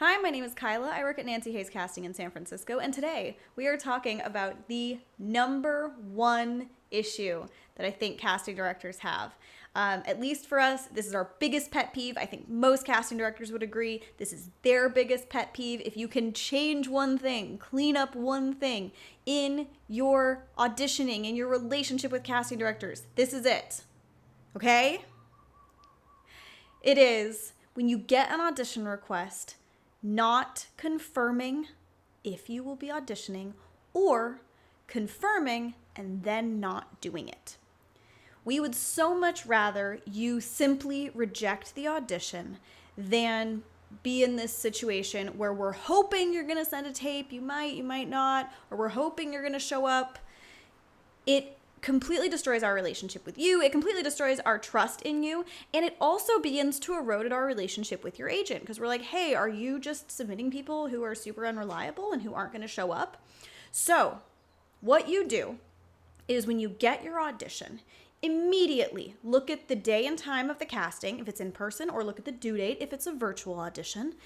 Hi, my name is Kyla. I work at Nancy Hayes Casting in San Francisco, and today we are talking about the number one issue that I think casting directors have. At least for us, this is our biggest pet peeve. I think most casting directors would agree. This is their biggest pet peeve. If you can change one thing, clean up one thing in your auditioning, in your relationship with casting directors, this is it. Okay? It is when you get an audition request, not confirming if you will be auditioning or confirming and then not doing it. We would so much rather you simply reject the audition than be in this situation where we're hoping you're going to send a tape, you might not, or we're hoping you're going to show up. It completely destroys our relationship with you. It completely destroys our trust in you. And it also begins to erode our relationship with your agent because we're like, hey, are you just submitting people who are super unreliable and who aren't going to show up? So what you do is when you get your audition, immediately look at the day and time of the casting, if it's in person, or look at the due date if it's a virtual audition.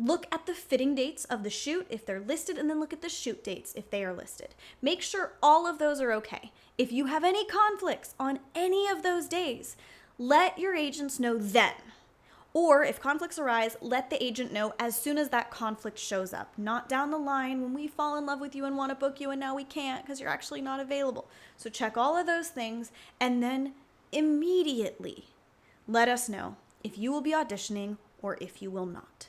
Look at the fitting dates of the shoot if they're listed, and then look at the shoot dates if they are listed. Make sure all of those are okay. If you have any conflicts on any of those days, let your agents know then. Or if conflicts arise, let the agent know as soon as that conflict shows up, not down the line when we fall in love with you and want to book you and now we can't because you're actually not available. So check all of those things and then immediately let us know if you will be auditioning or if you will not.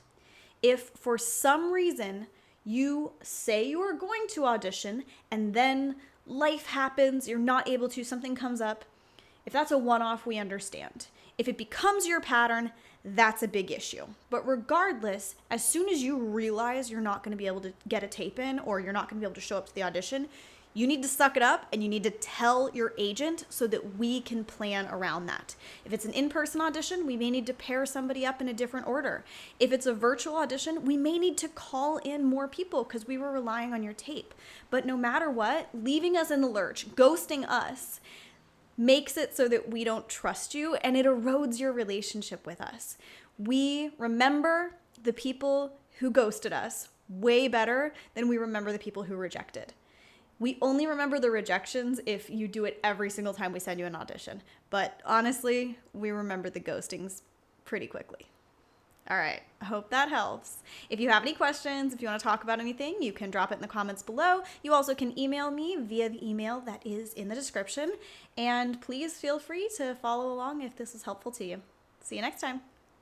If for some reason you say you are going to audition and then life happens, you're not able to, something comes up, if that's a one-off, we understand. If it becomes your pattern, that's a big issue. But regardless, as soon as you realize you're not going to be able to get a tape in or you're not going to be able to show up to the audition, you need to suck it up and you need to tell your agent so that we can plan around that. If it's an in-person audition, we may need to pair somebody up in a different order. If it's a virtual audition, we may need to call in more people because we were relying on your tape. But no matter what, leaving us in the lurch, ghosting us, makes it so that we don't trust you and it erodes your relationship with us. We remember the people who ghosted us way better than we remember the people who rejected. We only remember the rejections if you do it every single time we send you an audition. But honestly, we remember the ghostings pretty quickly. All right, I hope that helps. If you have any questions, if you want to talk about anything, you can drop it in the comments below. You also can email me via the email that is in the description. And please feel free to follow along if this is helpful to you. See you next time.